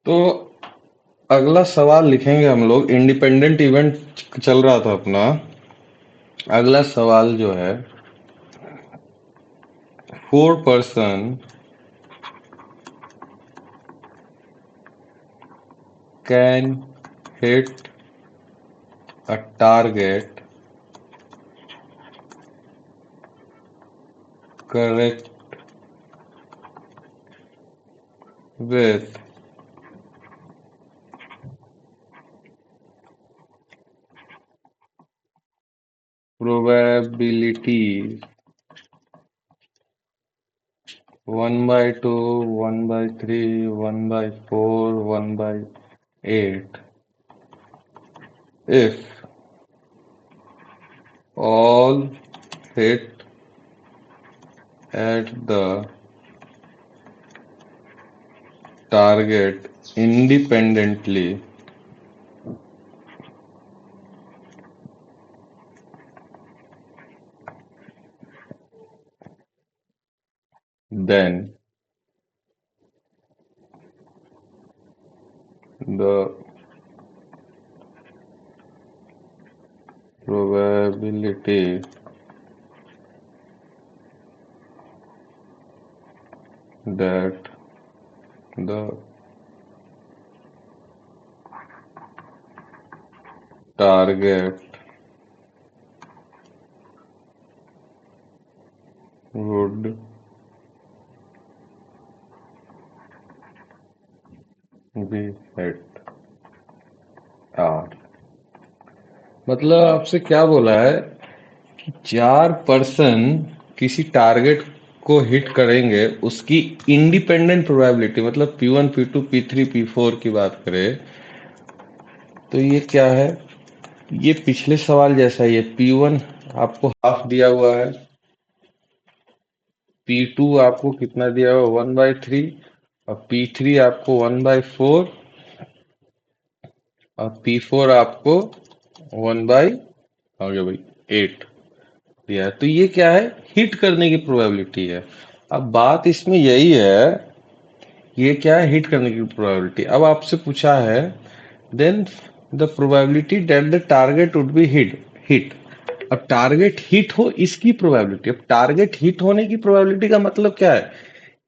तो अगला सवाल लिखेंगे हम लोग। इंडिपेंडेंट इवेंट चल रहा था अपना। अगला सवाल जो है, 4 person can hit a target correct with probability 1/2, 1/3, 1/4, 1/8 if all hit at the target independently, then the probability that the target would be hit are। मतलब आपसे क्या बोला है कि 4 पर्सन किसी टारगेट को हिट करेंगे, उसकी इंडिपेंडेंट प्रोबेबिलिटी, मतलब P1, P2, P3, P4 की बात करें तो ये क्या है? ये पिछले सवाल जैसा ही है। P1 आपको हाफ दिया हुआ है, P2 आपको कितना दिया हुआ, 1/3, और P3 आपको 1/4, और P4 आपको 1/, आगे भाई, 8 दिया है। तो ये क्या है? हिट करने की प्रोबेबिलिटी है। अब बात इसमें यही है, ये क्या है? हिट करने की प्रोबेबिलिटी। अब आपसे पूछा है, then the probability that the target would be hit. अब टारगेट हिट हो इसकी प्रोबेबिलिटी। अब टारगेट हिट होने की प्रोबेबिलिटी का मतलब क्या है?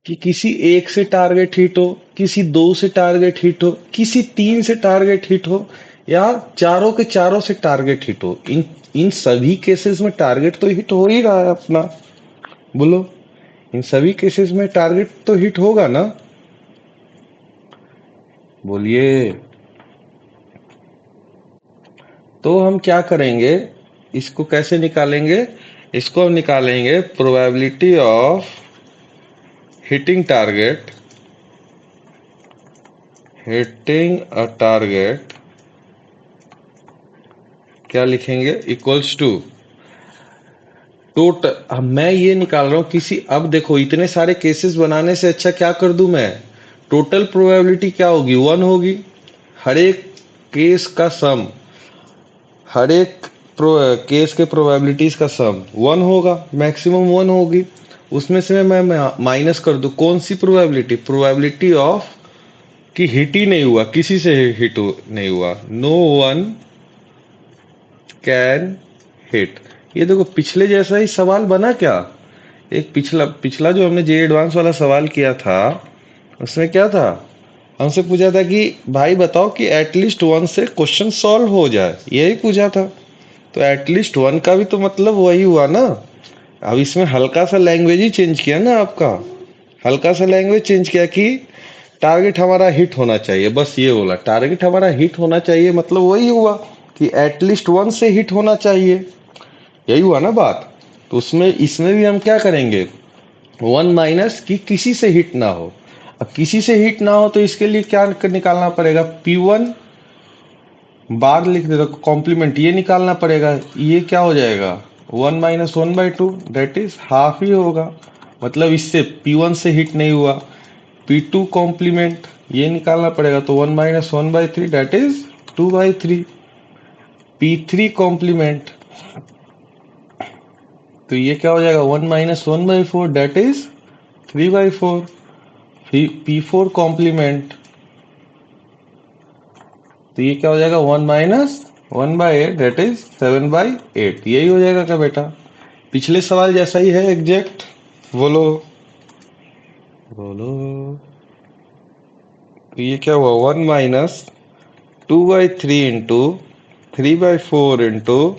कि किसी एक से टारगेट हिट हो, किसी दो से टारगेट हिट हो, किसी तीन से टारगेट हिट हो, या चारों के चारों से टारगेट हिट हो। इन इन सभी केसेस में टारगेट तो हिट हो ही रहा है अपना। बोलो, इन सभी केसेस में टारगेट तो हिट होगा ना? बोलिए। तो हम क्या करेंगे, इसको कैसे निकालेंगे? इसको हम निकालेंगे probability of hitting a target, क्या लिखेंगे? Equals to total. मैं ये निकाल रहा हूं किसी, अब देखो इतने सारे केसेस बनाने से अच्छा क्या कर दूं मैं, टोटल प्रोबेबिलिटी क्या होगी? 1 होगी। हर एक केस का सम, हर एक केस के प्रोबेबिलिटीज का सम 1 होगा, मैक्सिमम 1 होगी। उसमें से मैं माइनस कर दूं कौन सी प्रोबेबिलिटी? प्रोबेबिलिटी ऑफ कि हिट ही नहीं हुआ, किसी से हिट नहीं हुआ। No one can hit. ये देखो पिछले जैसा ही सवाल बना क्या? एक पिछला पिछला जो हमने जे एडवांस वाला सवाल किया था, उसमें क्या था? हमसे पूछा था कि भाई बताओ कि एटलीस्ट वन से क्वेश्चन सॉल्व हो जाए, यही पूछा था। तो एटलीस्ट वन का भी तो मतलब वही हुआ ना। अब इसमें हल्का सा लैंग्वेज ही चेंज किया ना आपका, हल्का सा लैंग्वेज चेंज किया कि टारगेट हमारा हिट होना चाहिए, बस ये बोला। टारगेट हमारा हिट होना चाहिए मतलब वही हुआ कि एटलीस्ट वन से हिट होना चाहिए, यही हुआ ना बात। तो उसमें इसमें भी हम क्या करेंगे, 1 माइनस कि किसी से हिट ना हो। अब किसी से हिट ना हो तो इसके लिए क्या निकालना पड़ेगा? P1 बार लिख देता, कॉम्प्लीमेंट ये निकालना पड़ेगा। ये क्या हो जाएगा? 1 - 1/2, डेट इज हाफ ही होगा। मतलब इससे P1 से हिट नहीं हुआ। P2 कॉम्प्लीमेंट ये निकालना पड़ेगा, तो 1 - 1/3, डेट इज 2/3। P3 कॉम्प्लीमेंट, तो ये क्या हो जाएगा? 1 - 1/4, डेट इज 3/4। P4 कॉम्प्लीमेंट, तो ये क्या हो जाएगा, 1 - 1/8 दैट इज 7/8। यही हो जाएगा क्या बेटा? पिछले सवाल जैसा ही है एग्जैक्ट। बोलो बोलो। तो ये क्या हुआ, 1 - 2/3 इंटू 3/4 इंटू,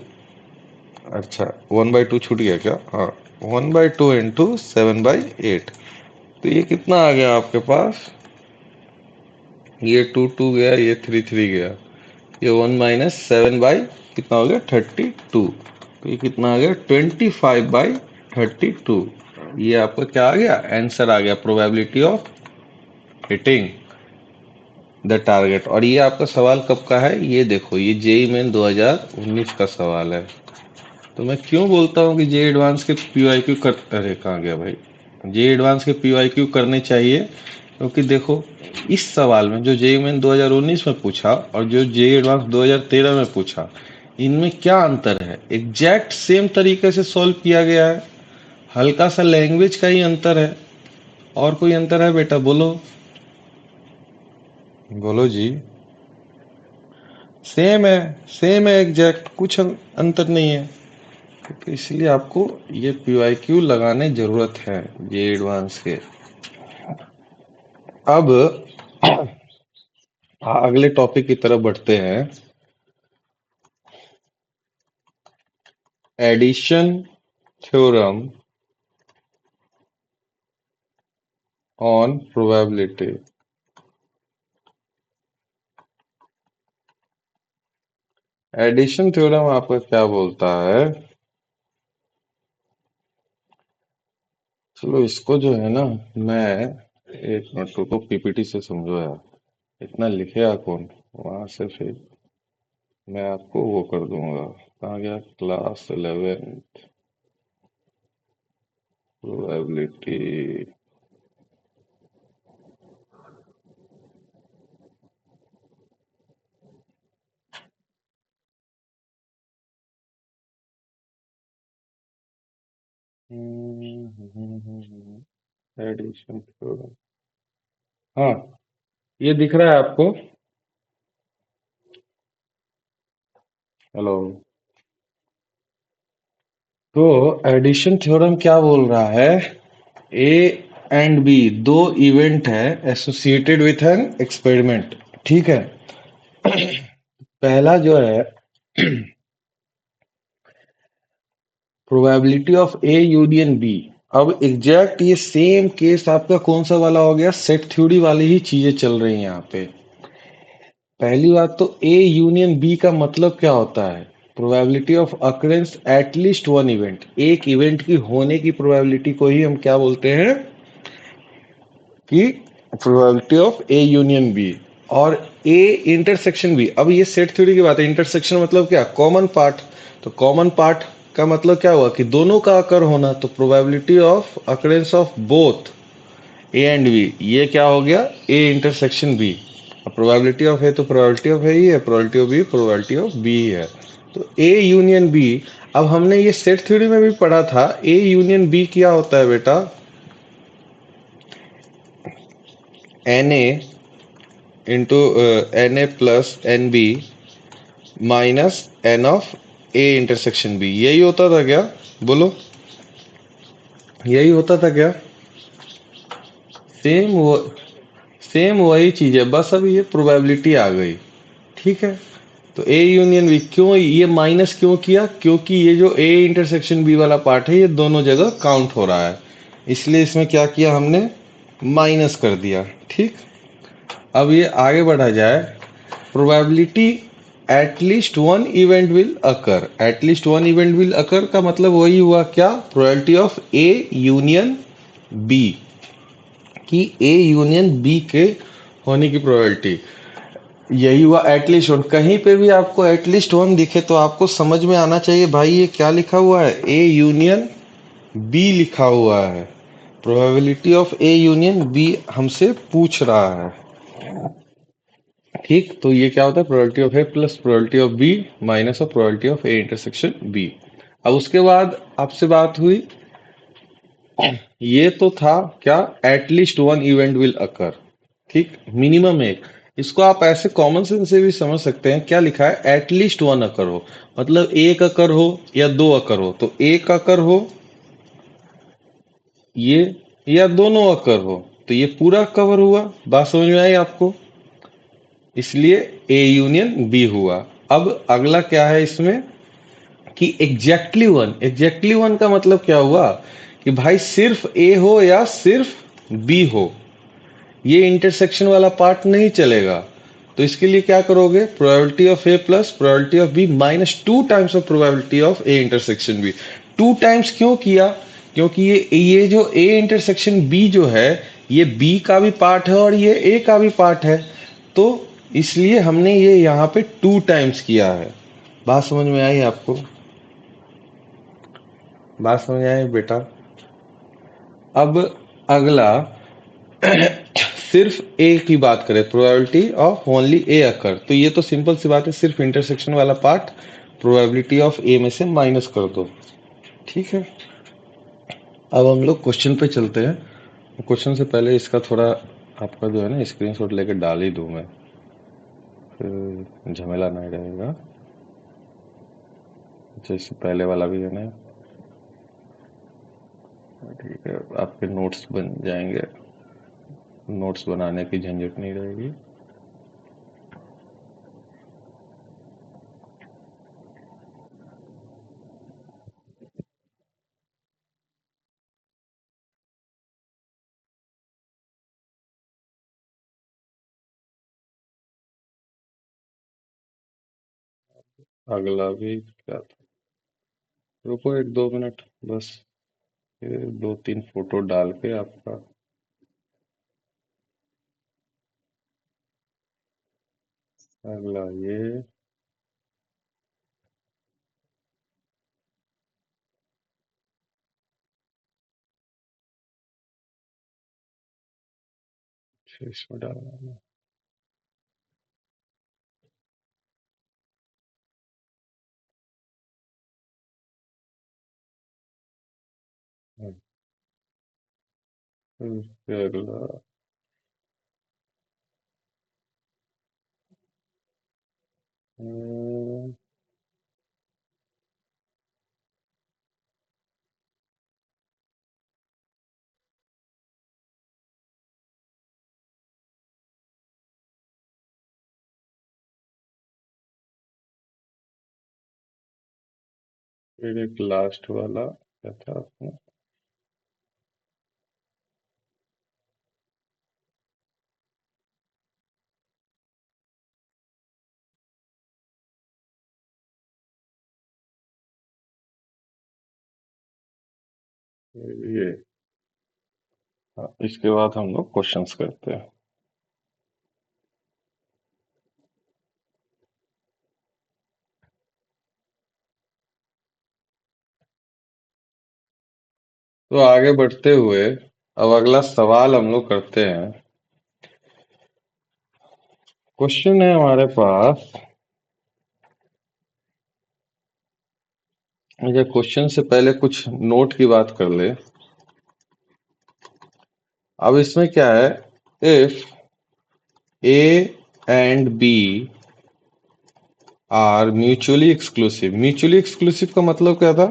अच्छा 1/2 छूट गया क्या, हाँ 1/2 इंटू 7/8। तो ये कितना आ गया आपके पास, ये 2 2 गया, ये 3 3 गया, ये 1 - 7 बाई कितना हो गया, 32। तो ये कितना आ गया, 25/32। ये आपका क्या आ गया, आंसर आ गया, probability of hitting the target. और ये आपका सवाल कब का है, ये देखो, ये जेई मेन 2019 का सवाल है। तो मैं क्यों बोलता हूँ कि जे एडवांस के पीवाईक्यू कर, अरे कहाँ गया भाई, जे एडवांस के पीवाईक्यू करने चाहिए, क्योंकि देखो इस सवाल में जो जे मेन 2019 में पूछा और जो जे एडवांस 2013 में पूछा, इनमें क्या अंतर है, एग्जैक्ट सेम तरीके से सॉल्व किया गया है, हल्का सा लैंग्वेज का ही अंतर है। और कोई अंतर है बेटा, बोलो बोलो जी। सेम है, सेम है एग्जैक्ट, कुछ अंतर नहीं है। तो इसलिए आपको ये पीवाईक्यू लगाने जरूरत है ये एडवांस के। अब अगले टॉपिक की तरफ बढ़ते हैं, addition theorem on probability. Addition theorem आपका क्या बोलता है, चलो इसको जो है ना, मैं एक मिनट को पीपीटी से समझो यार, इतना लिखेगा कौन, वहां से फिर मैं आपको वो कर दूंगा। कहाँ गया, क्लास 11 प्रोबेबिलिटी। एडिशन थ्योरम, हाँ ये दिख रहा है आपको, हेलो। तो एडिशन थ्योरम क्या बोल रहा है, ए एंड बी दो इवेंट है एसोसिएटेड विथ एन एक्सपेरिमेंट, ठीक है। पहला जो है probability of A union B. अब एग्जैक्ट ये सेम केस आपका कौन सा वाला हो गया, सेट थ्योरी वाली ही चीजें चल रही हैं यहाँ पे। पहली बात तो ए यूनियन बी का मतलब क्या होता है, probability of occurrence at least one event, एक इवेंट की होने की प्रोबेबिलिटी को ही हम क्या बोलते हैं कि probability of A union B. और ए इंटरसेक्शन बी, अब ये सेट थ्योरी की बात है, इंटरसेक्शन मतलब क्या, कॉमन पार्ट। तो कॉमन पार्ट का मतलब क्या हुआ कि दोनों का अकर होना, तो probability of occurrence of both A and B, ये क्या हो गया, A intersection B. Probability of A तो प्रोबेबिलिटी ऑफ ए ही है, probability of B probability of B ही है। तो ए यूनियन बी, अब हमने ये सेट थ्योरी में भी पढ़ा था, ए यूनियन बी क्या होता है बेटा, n A into n A plus n B minus n of A intersection B, यही होता था क्या, बोलो यही होता था क्या? सेम वो, सेम वही चीज है, बस अब ये प्रोबेबिलिटी आ गई, ठीक है। तो ए यूनियन बी, क्यों ये माइनस क्यों किया, क्योंकि ये जो ए इंटरसेक्शन बी वाला पार्ट है ये दोनों जगह काउंट हो रहा है, इसलिए इसमें क्या किया हमने, माइनस कर दिया, ठीक। अब ये आगे बढ़ा जाए, probability at least one event will occur, at least one event will occur का मतलब वही हुआ क्या, probability of A union B, कि ए यूनियन बी के होने की प्रोबेबिलिटी, यही हुआ एटलीस्ट वन। कहीं पे भी आपको एटलीस्ट वन दिखे तो आपको समझ में आना चाहिए भाई ये क्या लिखा हुआ है, ए यूनियन बी लिखा हुआ है, probability of A union B हमसे पूछ रहा है, ठीक। तो ये क्या होता है, probability of A plus probability of B minus of probability of A intersection B. अब उसके बाद आपसे बात हुई, ये तो था क्या, एटलीस्ट वन इवेंट विल अकर, ठीक, मिनिमम एक। इसको आप ऐसे कॉमन सेंस से भी समझ सकते हैं। क्या लिखा है, एटलीस्ट वन अकर हो, मतलब एक अकर हो या दो अकर हो। तो एक अकर हो ये, या दोनों अकर हो, तो ये पूरा कवर हुआ। बात समझ में आई आपको? इसलिए ए यूनियन बी हुआ। अब अगला क्या है इसमें कि एग्जैक्टली वन का मतलब क्या हुआ कि भाई सिर्फ ए हो या सिर्फ बी हो, ये इंटरसेक्शन वाला पार्ट नहीं चलेगा। तो इसके लिए क्या करोगे, probability of A plus probability of B minus two times of probability of A intersection B. Two times क्यों किया, क्योंकि ये जो ए इंटरसेक्शन बी जो है, ये बी का भी पार्ट है और ये ए का भी पार्ट है। तो इसलिए हमने ये यहाँ पे टू टाइम्स किया है। बात समझ में आई आपको? बात समझ में आई बेटा? अब अगला सिर्फ ए की बात करें, प्रोबेबिलिटी ऑफ ओनली ए अकर, तो ये तो सिंपल सी बात है, सिर्फ इंटरसेक्शन वाला पार्ट प्रोबेबिलिटी ऑफ ए में से माइनस कर दो। ठीक है, अब हम लोग क्वेश्चन पे चलते हैं। क्वेश्चन से पहले इसका थोड़ा आपका जो है ना स्क्रीनशॉट लेके डाल ही दूं मैं, फिर झमेला नहीं रहेगा। जैसे पहले वाला भी है ना, ठीक है, आपके नोट्स बन जाएंगे, नोट्स बनाने की झंझट नहीं रहेगी। अगला भी क्या था, रुको एक दो मिनट बस, ये दो तीन फोटो डाल के आपका। अगला ये, इसमें डालना है। फिर अगला, अम, फिर एक लास्ट वाला क्या था अपना, ये। हाँ, इसके बाद हम लोग क्वेश्चंस करते हैं। तो आगे बढ़ते हुए अब अगला सवाल हम लोग करते हैं। क्वेश्चन है हमारे पास, मुझे क्वेश्चन से पहले कुछ नोट की बात कर ले। अब इसमें क्या है, if A and B are mutually exclusive. Mutually exclusive का मतलब क्या था,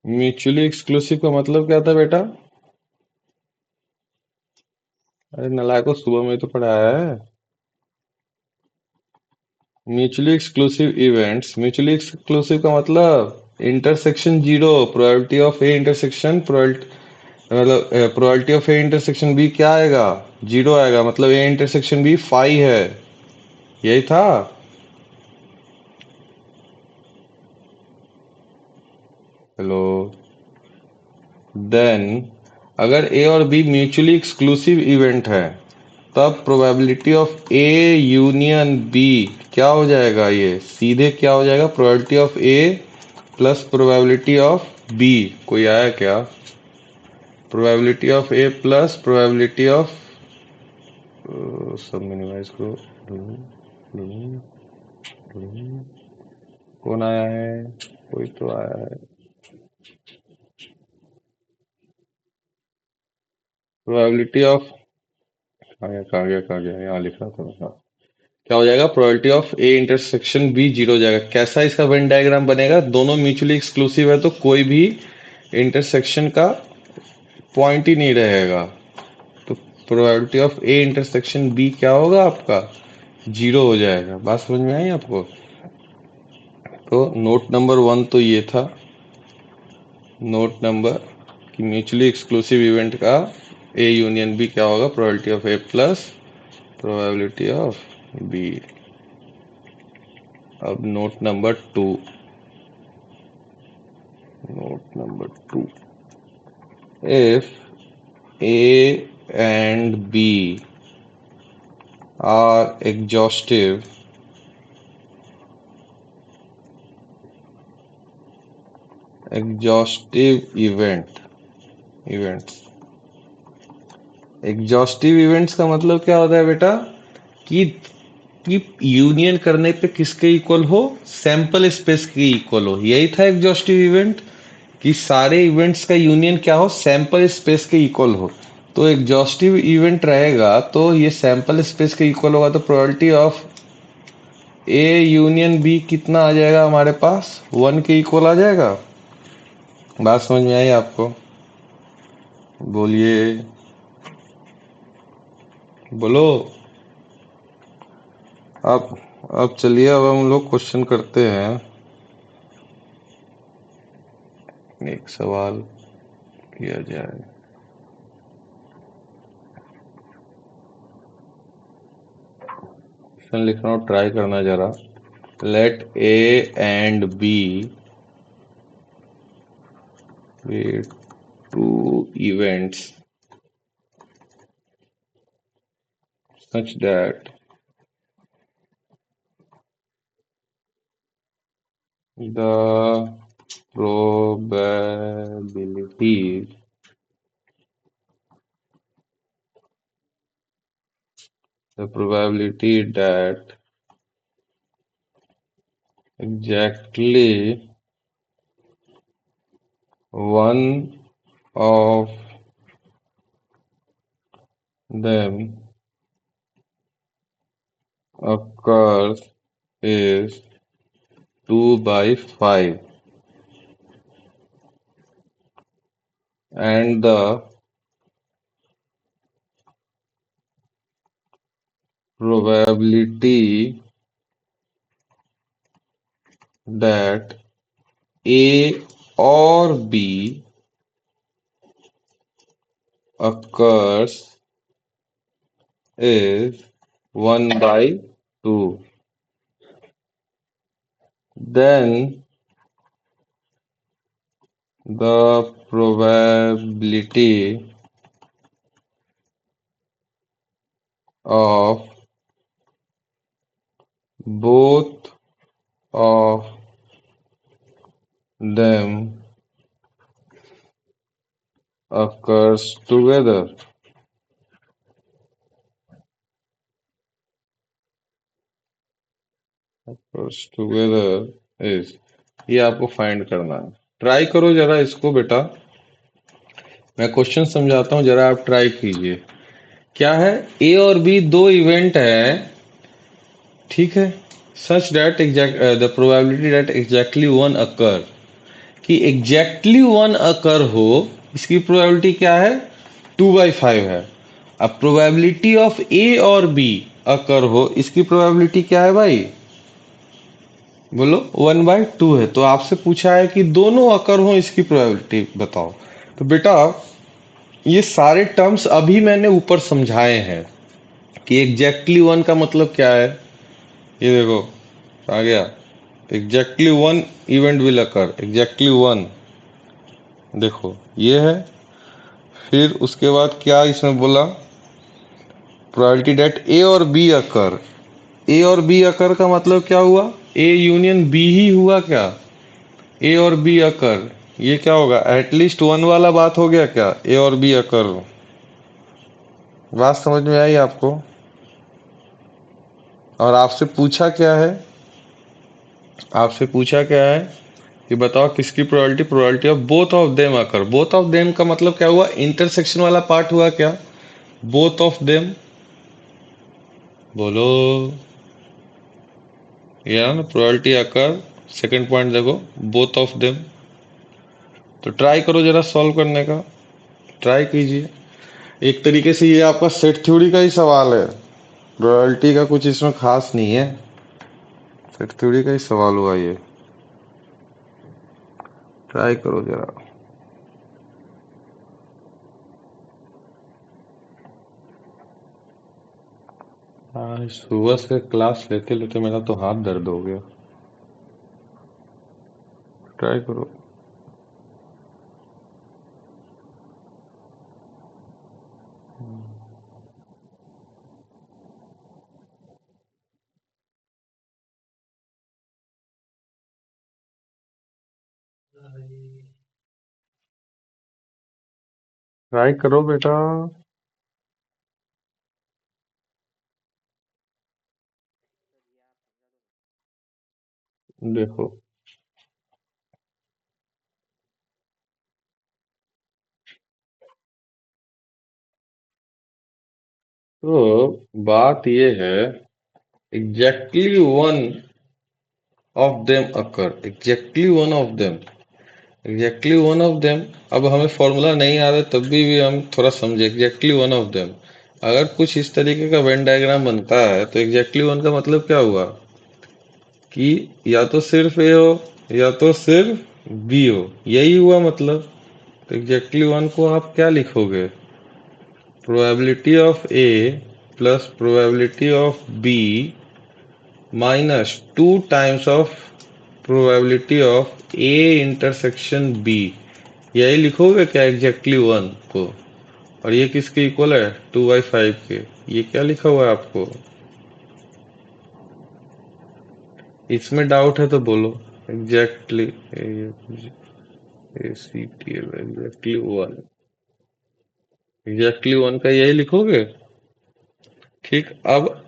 म्यूचुअली एक्सक्लूसिव का मतलब क्या था बेटा? अरे नलायको, सुबह में तो पढ़ाया है। Mutually exclusive events, mutually exclusive का मतलब intersection zero, probability of A intersection मतलब probability of A intersection B क्या आएगा, जीरो आएगा, मतलब ए इंटरसेक्शन बी फाई है। यही था। हेलो। देन अगर ए or B mutually exclusive event है, तब probability of A union B क्या हो जाएगा, ये सीधे क्या हो जाएगा, probability of A plus probability of B. कोई आया क्या? Probability of A plus probability of, सब मिनिमाइज करो, ढूंढूं, ढूंढूं, ढूंढूं। कौन आया है? कोई तो आया है। प्रोबेबिलिटी ऑफ कहाँ गया, यहाँ लिख रहा था मैं, हाँ। क्या हो जाएगा, probability of A intersection B zero हो जाएगा। कैसा इसका वेन डायग्राम बनेगा, दोनों म्यूचुअली एक्सक्लूसिव है तो कोई भी इंटरसेक्शन का पॉइंट ही नहीं रहेगा। तो probability of A intersection B क्या होगा आपका, जीरो हो जाएगा। बात समझ में आई आपको। तो नोट नंबर वन तो ये था, नोट नंबर कि म्यूचुअली एक्सक्लूसिव इवेंट का ए यूनियन बी क्या होगा, probability of A plus probability of B. अब note number two, note number two, if A and B are exhaustive events। Exhaustive events का मतलब क्या होता है बेटा, कि कि यूनियन करने पे किसके इक्वल हो, सैंपल स्पेस के इक्वल हो। यही था एग्जॉस्टिव इवेंट, कि सारे इवेंट्स का यूनियन क्या हो, सैंपल स्पेस के इक्वल हो। तो एग्जॉस्टिव इवेंट रहेगा तो ये सैंपल स्पेस के इक्वल होगा, तो probability of A union B कितना आ जाएगा हमारे पास, वन के इक्वल आ जाएगा। बात समझ में आई आपको, बोलिए, बोलो। अब चलिए, अब हम लोग क्वेश्चन करते हैं। एक सवाल किया जाए, क्वेश्चन लिख रहा हूँ, ट्राई करना जरा। Let A and B be two events such that the probability that exactly one of them occurs is 2/5, and the probability that A or B occurs is 1/2. Then the probability of both of them occurs together is, ये आपको find करना है। Try करो जरा इसको बेटा, मैं question समझाता हूँ, जरा आप ट्राई कीजिए। क्या है, ए और बी दो इवेंट है, ठीक है। Such that the probability that exactly one occur, कि एग्जैक्टली वन अकर हो, इसकी प्रोबेबिलिटी क्या है, 2/5 है। अब probability of A or B अकर हो, इसकी प्रोबेबिलिटी क्या है भाई, बोलो, 1/2 है। तो आपसे पूछा है कि दोनों अकर हो, इसकी प्रोबेबिलिटी बताओ। तो बेटा ये सारे टर्म्स अभी मैंने ऊपर समझाए हैं, कि एग्जैक्टली वन का मतलब क्या है। ये देखो आ गया, exactly one event will occur, exactly one, देखो ये है। फिर उसके बाद क्या इसमें बोला, probability that A or B occur, A or B अकर का मतलब क्या हुआ, ए यूनियन बी ही हुआ क्या, ए और बी अकर, ये क्या होगा, एटलीस्ट वन वाला बात हो गया क्या, ए और बी अकर। बात समझ में आई आपको। और आपसे पूछा क्या है, आपसे पूछा क्या है कि बताओ किसकी probability, probability of both of them occur. Both of them का मतलब क्या हुआ, इंटरसेक्शन वाला पार्ट हुआ क्या, बोथ ऑफ देम। बोलो। या ना प्रोबेबिलिटी आकर, सेकंड पॉइंट देखो, बोथ ऑफ देम। तो ट्राई करो जरा सॉल्व करने का, ट्राई कीजिए। एक तरीके से ये आपका सेट थ्योरी का ही सवाल है, प्रोबेबिलिटी का कुछ इसमें खास नहीं है, सेट थ्योरी का ही सवाल हुआ ये। ट्राई करो जरा। हाँ, सुबह से क्लास लेते लेते मेरा तो हाथ दर्द हो गया। ट्राई करो। ट्राई करो बेटा। देखो, तो बात ये है, exactly one of them occur, exactly one of them, exactly one of them. अब हमें फॉर्मूला नहीं आ रहा तब भी हम थोड़ा समझे, एग्जैक्टली वन ऑफ देम। अगर कुछ इस तरीके का वेन डायग्राम बनता है तो एग्जैक्टली वन का मतलब क्या हुआ कि या तो सिर्फ ए हो या तो सिर्फ बी हो, यही हुआ मतलब। तो एग्जैक्टली वन को आप क्या लिखोगे, probability of A plus probability of B minus 2 times of probability of A intersection B, यही लिखोगे क्या एग्जैक्टली वन को। और ये किसके इक्वल है, 2/5 के। ये क्या लिखा हुआ है आपको, इसमें डाउट है तो बोलो। Exactly exactly one, exactly one का यही लिखोगे। ठीक, अब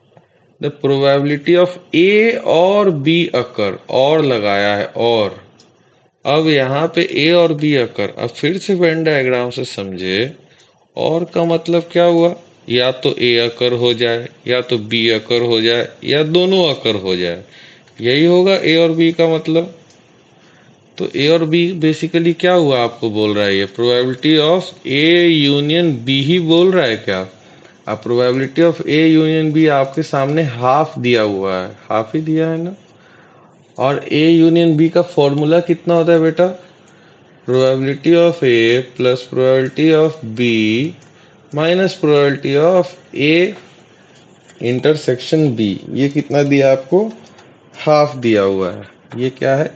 the probability of A or B अकर, और लगाया है और। अब यहाँ पे ए और बी अकर, अब फिर से वेन डायग्राम से समझे, और का मतलब क्या हुआ, या तो ए अकर हो जाए या तो बी अकर हो जाए या दोनों अकर हो जाए, यही होगा ए और बी का मतलब। तो ए और बी बेसिकली क्या हुआ आपको बोल रहा है, ये probability of A union B ही बोल रहा है क्या। अब probability of A union B आपके सामने हाफ दिया हुआ है, हाफ ही दिया है ना। और ए यूनियन बी का फॉर्मूला कितना होता है बेटा, probability of A plus probability of B minus probability of A intersection B. ये कितना दिया आपको, हाफ दिया हुआ है। ये क्या है,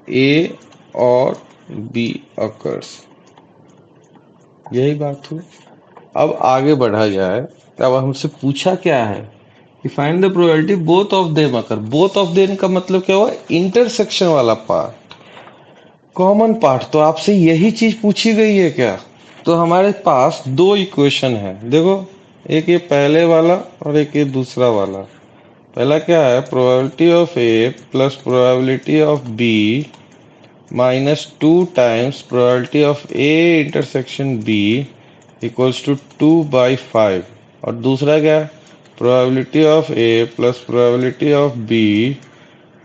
ए और बी अकर्स, यही बात हुई। अब आगे बढ़ा जाए, तब हमसे पूछा क्या है कि find the probability both of them occur. Both of them का मतलब क्या हुआ, इंटरसेक्शन वाला पार्ट, कॉमन पार्ट। तो आपसे यही चीज पूछी गई है क्या। तो हमारे पास दो इक्वेशन है, देखो, एक ये पहले वाला और एक ये दूसरा वाला। पहला क्या है, probability of A plus probability of B minus 2 times probability of A intersection B equals to 2/5। और दूसरा क्या है, probability of A plus probability of B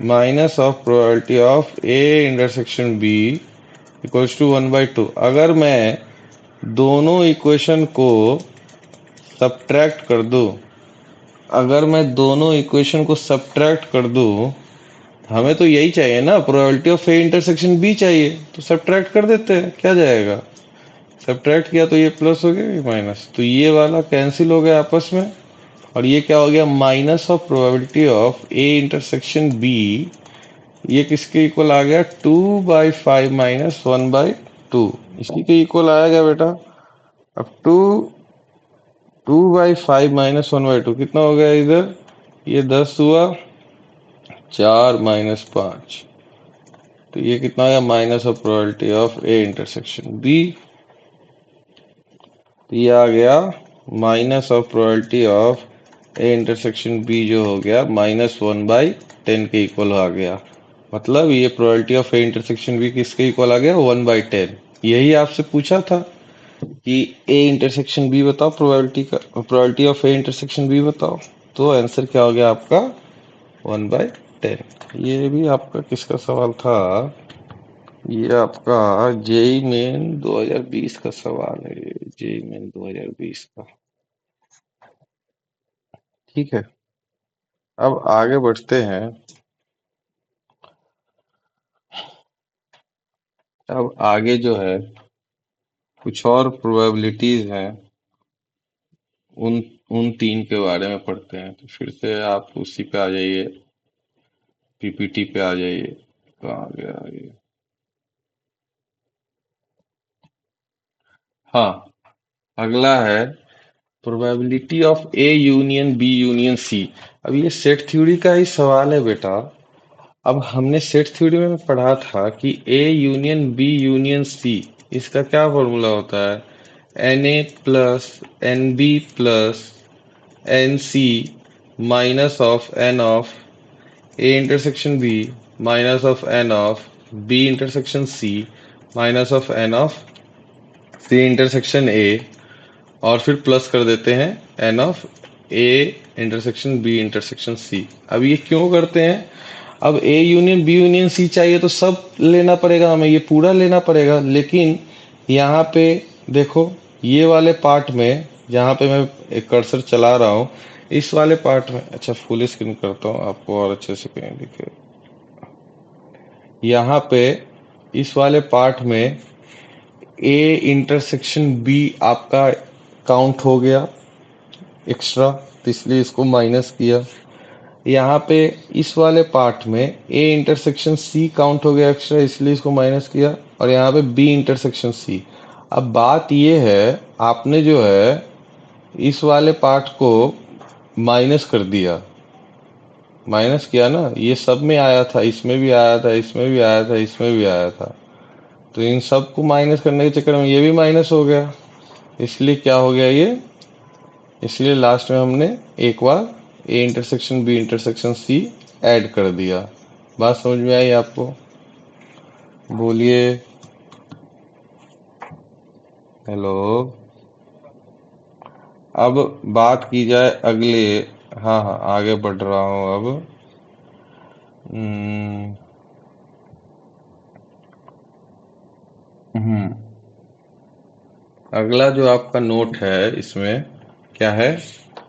minus of probability of A intersection B equals to 1/2। अगर मैं दोनों equation को subtract कर दूं, अगर मैं दोनों इक्वेशन को सब्ट्रैक्ट कर दूं, हमें तो यही चाहिए ना, probability of A intersection B चाहिए, तो सब्ट्रैक्ट कर देते हैं, क्या जाएगा। सब्ट्रैक्ट किया तो ये प्लस हो गया, ये माइनस, तो ये वाला कैंसिल हो गया आपस में। और ये क्या हो गया, minus of probability of A intersection B, ये किसके इक्वल आ गया, 2/5 माइनस 1/2, इसी के इक्वल आएगा बेटा। अब 2/5 माइनस 1/2 कितना हो गया इधर, ये 10 हुआ, 4 - 5, तो ये कितना आया, minus of probability of A intersection B. तो ये आ गया minus of probability of A intersection B, जो हो गया -1/10 के इक्वल आ गया। मतलब ये probability of A intersection B किसके इक्वल आ गया, 1/10। यही आपसे पूछा था कि ए इंटरसेक्शन बी बताओ, प्रोबेबिलिटी का, probability of A intersection B बताओ। तो आंसर क्या हो गया आपका 1/10। ये भी आपका किसका सवाल था? ये आपका जेई मेन 2020 का सवाल है। जेई मेन 2020 का। ठीक है, अब आगे बढ़ते हैं। अब आगे जो है कुछ और प्रोबेबिलिटीज हैं, उन उन तीन के बारे में पढ़ते हैं। तो फिर से आप उसी पे आ जाइए, पीपीटी पे आ जाइए। कहाँ आ गया ये? हाँ, अगला है probability of A union B union C. अब ये सेट थ्योरी का ही सवाल है बेटा। अब हमने सेट थ्योरी में पढ़ा था कि A union B union C, इसका क्या फॉर्मूला होता है? N A plus n B plus n C minus of n of A intersection B minus of n of B intersection C minus of n of C intersection A, और फिर plus कर देते हैं n of A intersection B intersection C. अब ये क्यों करते हैं? अब A union B union C चाहिए तो सब लेना पड़ेगा हमें, ये पूरा लेना पड़ेगा। लेकिन यहाँ पे देखो, ये वाले पार्ट में जहाँ पे मैं एक कर्सर चला रहा हूँ, इस वाले पार्ट में, अच्छा फुल स्क्रीन करता हूँ आपको और अच्छे से कहीं दिखे। यहाँ पे इस वाले पार्ट में ए इंटरसेक्शन बी आपका काउंट हो गया एक्स्ट्रा, तो इसलिए इसको माइनस किया। यहाँ पे इस वाले पार्ट में ए इंटरसेक्शन सी काउंट हो गया एक्स्ट्रा, इसलिए इसको माइनस किया। और यहाँ पे बी इंटरसेक्शन सी। अब बात ये है, आपने जो है इस वाले पार्ट को माइनस कर दिया, माइनस किया ना। ये सब में आया था, इसमें भी आया था, इसमें भी आया था, इसमें भी आया था। तो इन सब को माइनस करने के चक्कर में ये भी माइनस हो गया, इसलिए क्या हो गया ये, इसलिए लास्ट में हमने एक बार A intersection B intersection C add कर दिया। बात समझ में आई आपको? बोलिए हेलो। अब बात की जाए अगले, हाँ हाँ आगे बढ़ रहा हूँ अब। हम्म हम्म, अगला जो आपका नोट है इसमें क्या है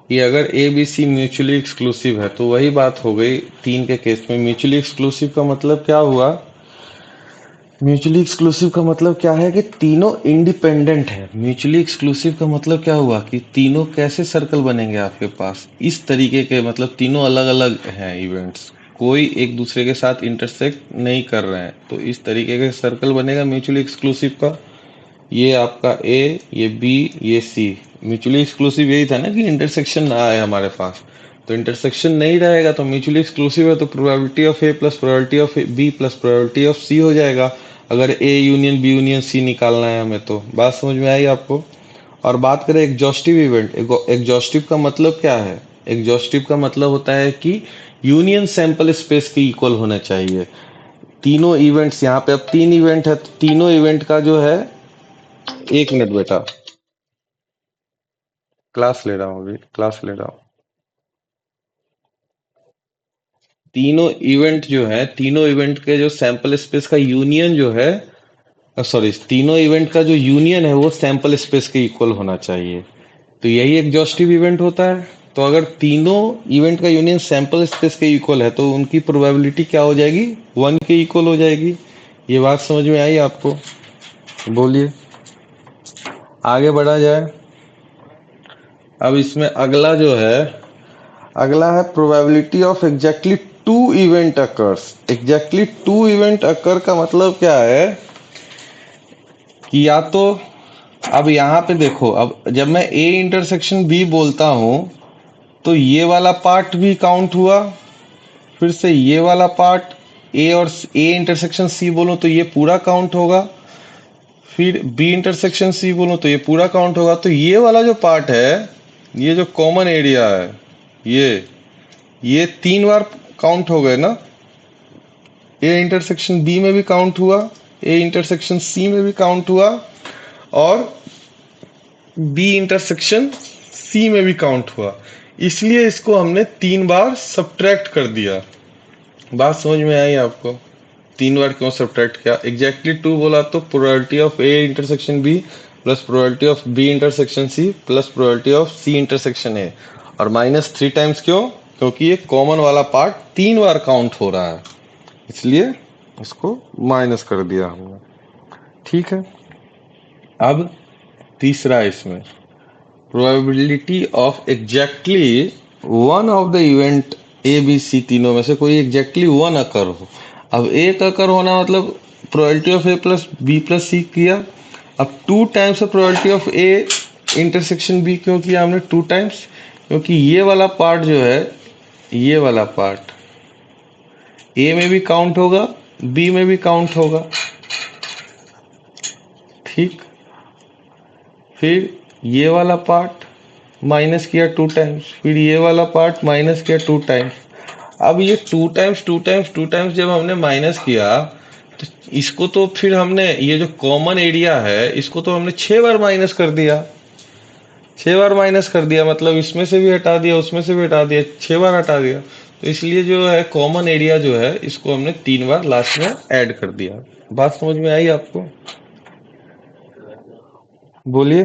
कि अगर A B C mutually exclusive है, तो वही बात हो गई तीन के केस में। म्यूचुअली एक्सक्लूसिव का मतलब क्या हुआ? म्यूचुअली एक्सक्लूसिव का मतलब क्या है कि तीनों इंडिपेंडेंट है। म्यूचुअली एक्सक्लूसिव का मतलब क्या हुआ कि तीनों कैसे सर्कल बनेंगे आपके पास, इस तरीके के, मतलब तीनों अलग अलग हैं इवेंट्स, कोई एक दूसरे के साथ इंटरसेक्ट नहीं कर रहे हैं, तो इस तरीके के सर्कल बनेगा म्यूचुअली एक्सक्लूसिव का। ये आपका ए, ये बी, ये सी। म्यूचुअली एक्सक्लूसिव यही था ना कि इंटरसेक्शन ना आए हमारे पास। तो इंटरसेक्शन नहीं रहेगा तो म्यूचुअली एक्सक्लूसिव है, तो probability of A plus probability of B plus probability of C हो जाएगा, अगर A union B union C निकालना है हमें तो। बात समझ में आई आपको? और बात करें एग्जॉस्टिव इवेंट, एग्जॉस्टिव का मतलब क्या है? एग्जॉस्टिव का मतलब होता है कि यूनियन सैंपल स्पेस के इक्वल होना चाहिए। तीनों इवेंट्स, यहाँ पे अब तीन इवेंट है, तो तीनों इवेंट का जो है, एक मिनट बेटा, क्लास ले रहा हूँ, अभी क्लास ले रहा हूँ। तीनों इवेंट जो है, तीनों इवेंट के जो सैंपल स्पेस का यूनियन जो है, सॉरी, तीनों इवेंट का जो यूनियन है वो सैंपल स्पेस के इक्वल होना चाहिए। तो यही एग्जॉस्टिव इवेंट होता है। तो अगर तीनों इवेंट का यूनियन सैंपल स्पेस के इक्वल है तो उनकी प्रोबेबिलिटी क्या हो जाएगी? 1 के इक्वल हो जाएगी। ये बात समझ में आई आपको? बोलिए, आगे बढ़ा जाए। अब इसमें अगला जो है, अगला है probability of exactly two event occurs. Exactly two event occur का मतलब क्या है कि या तो, अब यहाँ पे देखो, अब जब मैं ए इंटरसेक्शन बी बोलता हूं तो ये वाला पार्ट भी काउंट हुआ, फिर से ये वाला पार्ट, ए और ए इंटरसेक्शन सी बोलो तो ये पूरा काउंट होगा, फिर बी इंटरसेक्शन सी बोलो तो ये पूरा काउंट होगा। तो ये वाला जो पार्ट है, ये जो कॉमन एरिया है, ये 3 बार काउंट हो गए ना। ए इंटरसेक्शन बी में भी काउंट हुआ, ए इंटरसेक्शन सी में भी काउंट हुआ, और बी इंटरसेक्शन सी में भी काउंट हुआ। इसलिए इसको हमने 3 बार सब्ट्रैक्ट कर दिया। बात समझ में आई आपको? 3 बार क्यों सब्ट्रैक्ट किया? एग्जैक्टली टू बोला तो probability of A intersection B plus probability of B intersection C plus probability of C intersection A. और -3 टाइम्स क्यों? क्योंकि ये कॉमन वाला पार्ट 3 बार काउंट हो रहा है, इसलिए इसको माइनस कर दिया हमने। ठीक है, अब तीसरा इसमें probability of exactly one of the event A B C, तीनों में से कोई एग्जैक्टली वन अकर हो। अब एक अकर होना मतलब probability of A plus B plus C किया। अब 2 times probability of A intersection B क्यों किया हमने 2 टाइम्स? क्योंकि ये वाला पार्ट जो है, ये वाला पार्ट ए में भी काउंट होगा, बी में भी काउंट होगा। ठीक, फिर ये वाला पार्ट माइनस किया 2 टाइम्स, फिर ये वाला पार्ट माइनस किया 2 टाइम्स। अब ये 2 टाइम्स जब हमने माइनस किया, तो इसको तो फिर हमने, ये जो कॉमन एरिया है इसको तो हमने 6 बार माइनस कर दिया। 6 बार माइनस कर दिया मतलब इसमें से भी हटा दिया, उसमें से भी हटा दिया, 6 बार हटा दिया। तो इसलिए जो है कॉमन एरिया जो है इसको हमने 3 बार लास्ट में ऐड कर दिया। बात समझ में आई आपको? बोलिए।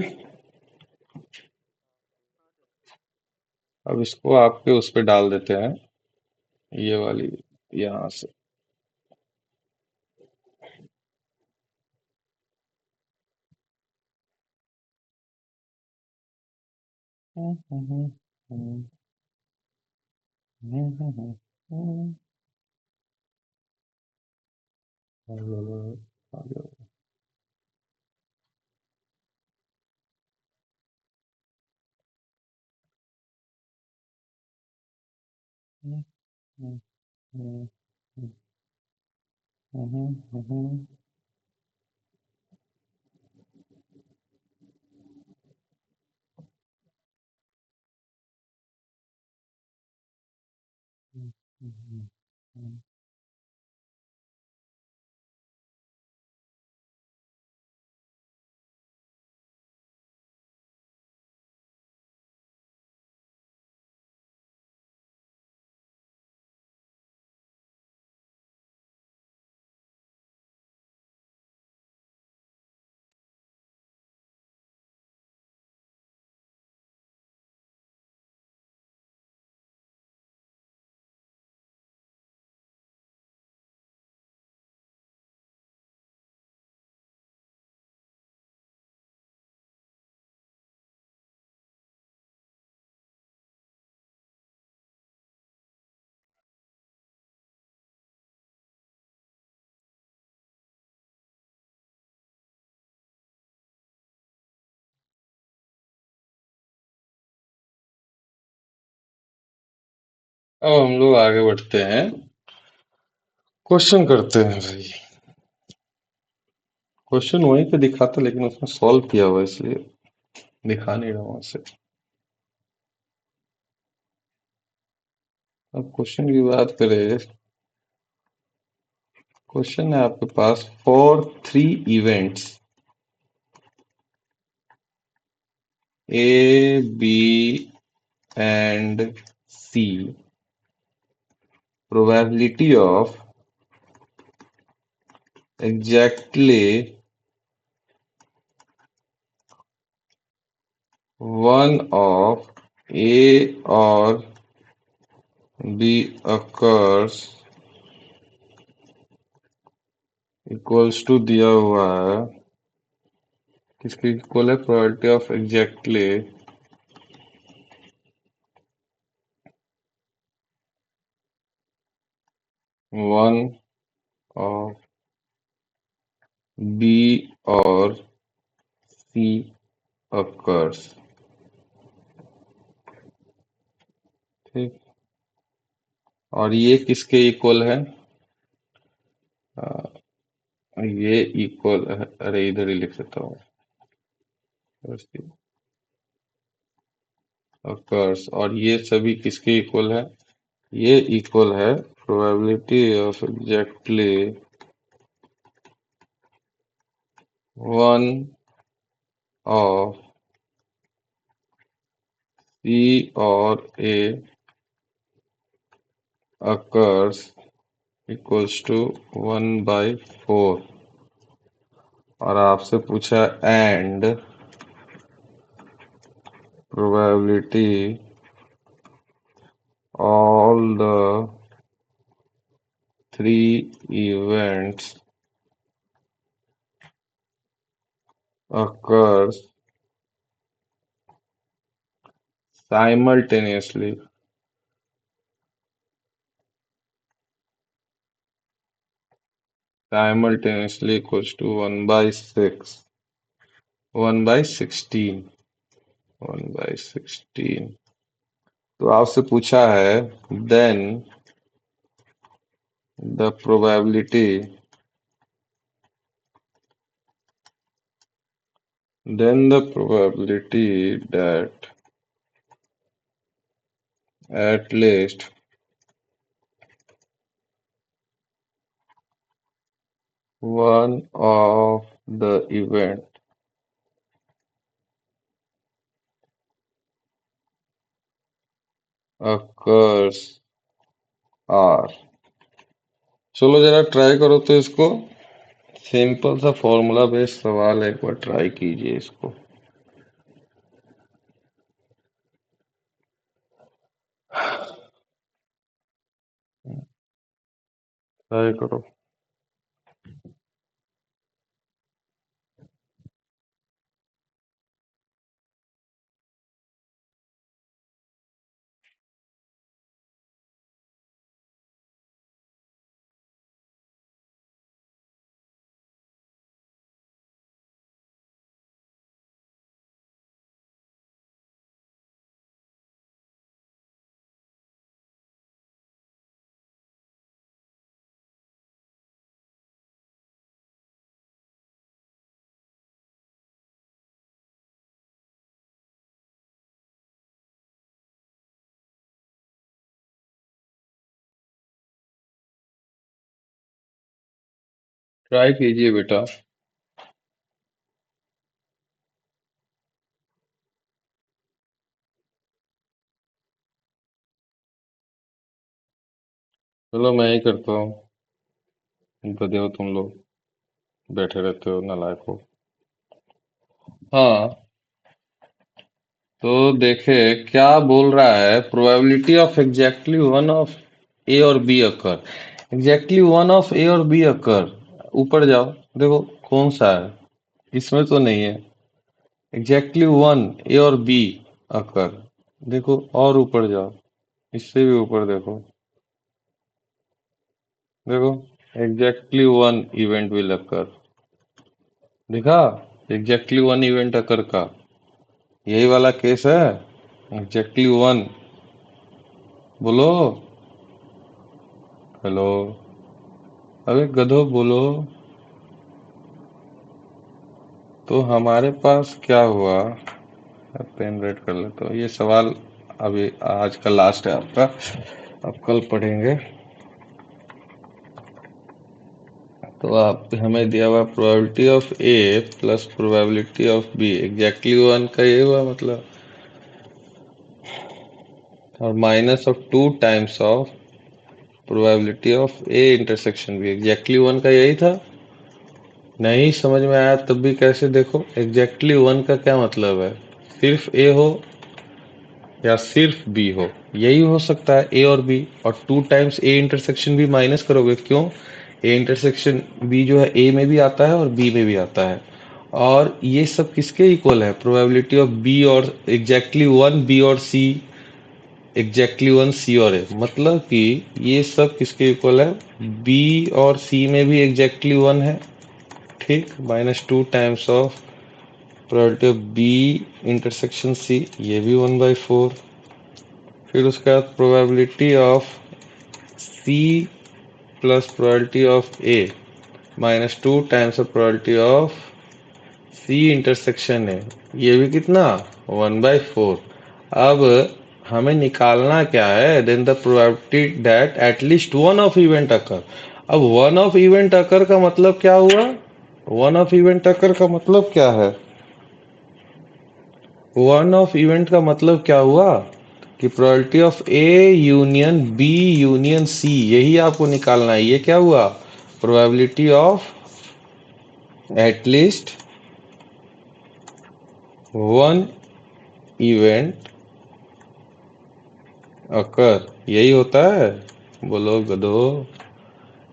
अब इसको आपके उस पे डाल देते हैं, ये वाली, यहाँ से। अब हम लोग आगे बढ़ते हैं, क्वेश्चन करते हैं भाई। क्वेश्चन वहीं पे दिखाता लेकिन उसमें सॉल्व किया हुआ है, इसलिए दिखा नहीं रहा वहां से। अब क्वेश्चन की बात करें, क्वेश्चन है आपके पास, for 3 events A B and C, probability of exactly one of A or B occurs equals to दिया हुआ है, किसके इक्वल है? Probability of exactly one of B और सी occurs। ठीक, और ये किसके इक्वल है? ये इक्वल है, अरे इधर ही लिख देता हूँ, occurs। और ये सभी किसके इक्वल है? ये इक्वल है probability of exactly one of C or A occurs equals to 1/4 और आपसे पूछा and probability all the three events occurs simultaneously equals to 1/6 1/16 1/16 तो आपसे पूछा है then the probability that at least one of the event occurs are चलो जरा try करो तो इसको सिंपल सा फॉर्मूला बेस्ड सवाल है एक बार ट्राई कीजिए इसको ट्राई करो ट्राई कीजिए बेटा चलो मैं ही करता हूँ गधे हो तुम लोग बैठे रहते हो नालायक हो हाँ तो देखे क्या बोल रहा है probability of exactly one of A or B occur exactly one of A or B अकर ऊपर जाओ देखो कौन सा है इसमें तो नहीं है exactly one A or B अकर देखो और ऊपर जाओ इससे भी ऊपर देखो देखो एग्जैक्टली वन इवेंट विल अकर देखा एग्जैक्टली वन इवेंट अकर का यही वाला केस है एग्जैक्टली वन बोलो हेलो अबे गधो बोलो तो हमारे पास क्या हुआ पेन रेड कर लेता हूँ ये सवाल अभी आज का लास्ट है आपका अब कल पढ़ेंगे तो आप हमें दिया हुआ probability of A plus probability of B exactly one का ये हुआ मतलब और minus of 2 times of probability of A intersection B exactly one का यही था नहीं समझ में आया तब भी कैसे देखो एग्जैक्टली वन का क्या मतलब है सिर्फ ए हो या सिर्फ बी हो यही हो सकता है ए और बी और 2 times A intersection B minus करोगे क्यों ए इंटरसेक्शन बी जो है ए में भी आता है और बी में भी आता है और ये सब किसके इक्वल है प्रोबेबिलिटी ऑफ बी और एग्जैक्टली वन बी और सी एग्जैक्टली वन सी और ए मतलब कि ये सब किसके इक्वल है बी और सी में भी एग्जैक्टली वन है ठीक -2 times of probability of B intersection C ये भी 1/4 फिर उसके बाद probability of C plus probability of A -2 times of probability of C intersection है ये भी कितना 1/4 अब हमें निकालना क्या है then the probability that at least one of event occur अब वन ऑफ इवेंट अकर का मतलब क्या हुआ वन ऑफ इवेंट अकर का मतलब क्या है वन ऑफ इवेंट का मतलब क्या हुआ कि probability of A union B union C, यही आपको निकालना है। ये क्या हुआ, probability of at least one event occur, यही होता है। बोलो गधो,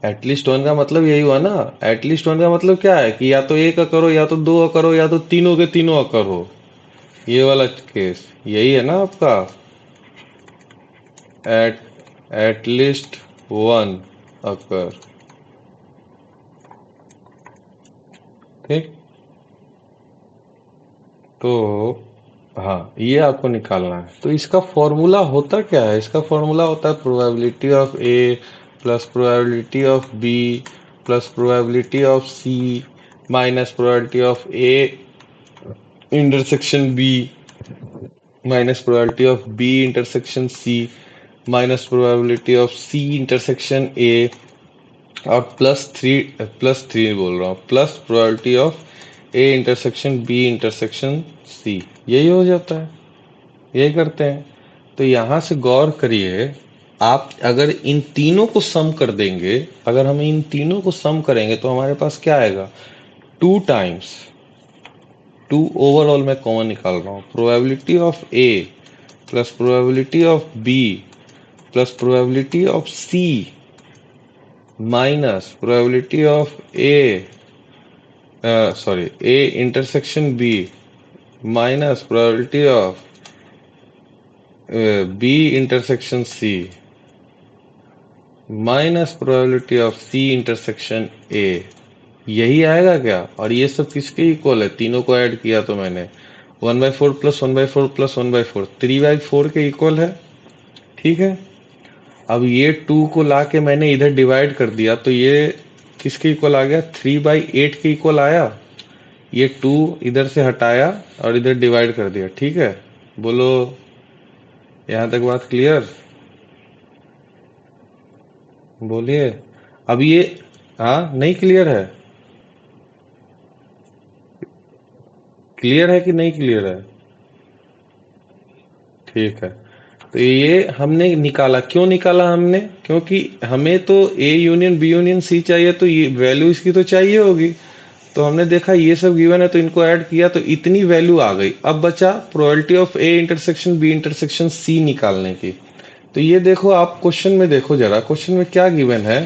एटलीस्ट वन का मतलब यही हुआ ना। एटलीस्ट वन का मतलब क्या है कि या तो एक अकर हो, या तो दो अकर हो, या तो तीनों के तीनों अकर हो। ये वाला केस यही है ना आपका, एट एटलीस्ट वन अकर। ठीक, तो हाँ, ये आपको निकालना है। तो इसका फॉर्मूला होता क्या है, इसका फॉर्मूला होता है probability of A plus probability of B plus probability of C minus probability of A intersection B minus probability of B intersection C minus probability of C intersection A और plus three बोल रहा हूँ, plus probability of A intersection B intersection C. यही हो जाता है, यही करते हैं। तो यहां से गौर करिए, आप अगर इन तीनों को सम कर देंगे, अगर हम इन तीनों को सम करेंगे तो हमारे पास क्या आएगा, टू टाइम्स टू ओवरऑल मैं कॉमन निकाल रहा हूँ, probability of A plus probability of B plus probability of C minus probability of A, sorry, A intersection B minus probability of B intersection C minus probability of C intersection A. यही आएगा क्या, और ये सब किसके equal है, तीनों को ऐड किया तो मैंने 1/4 प्लस 1/4 प्लस 1/4 3/4 के इक्वल है। ठीक है, अब ये 2 को लाके मैंने इधर डिवाइड कर दिया तो ये किसके इक्वल आ गया, 3/8 के इक्वल आया। ये 2 इधर से हटाया और इधर डिवाइड कर दिया। ठीक है, बोलो यहां तक बात क्लियर, बोलिए। अब ये, हाँ नहीं क्लियर है, क्लियर है कि नहीं क्लियर है, ठीक है। तो ये हमने निकाला, क्यों निकाला हमने, क्योंकि हमें तो A union B union C चाहिए, तो ये वैल्यू इसकी तो चाहिए होगी। तो हमने देखा ये सब गिवन है तो इनको ऐड किया तो इतनी वैल्यू आ गई। अब बचा probability of A intersection B intersection C निकालने की। तो ये देखो, आप क्वेश्चन में देखो जरा, क्वेश्चन में क्या गिवन है,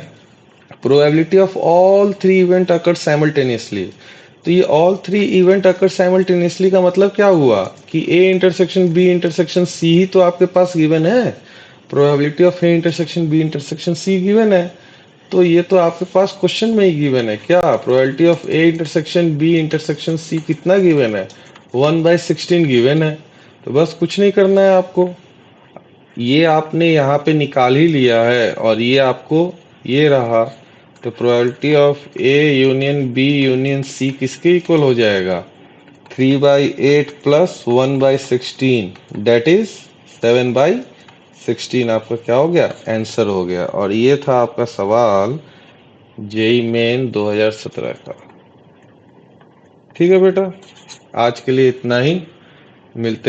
probability of all three event occur simultaneously. तो ये all three event occur simultaneously का मतलब क्या हुआ कि A intersection B intersection C ही तो आपके पास गिवन है, probability of A intersection B intersection C given है। तो ये तो आपके पास क्वेश्चन में ही गिवन है, क्या probability of A intersection B intersection C कितना गिवन है, 1/16 गिवन है। तो बस कुछ नहीं करना है आपको, ये आपने यहाँ पे निकाल ही लिया है और ये आपको ये रहा। तो probability of A union B union C किसके इक्वल हो जाएगा, 3/8 प्लस 1/16 डेट इज 7/16। आपका क्या हो गया, आंसर हो गया। और ये था आपका सवाल जेई मेन 2017 का। ठीक है बेटा, आज के लिए इतना ही, मिलते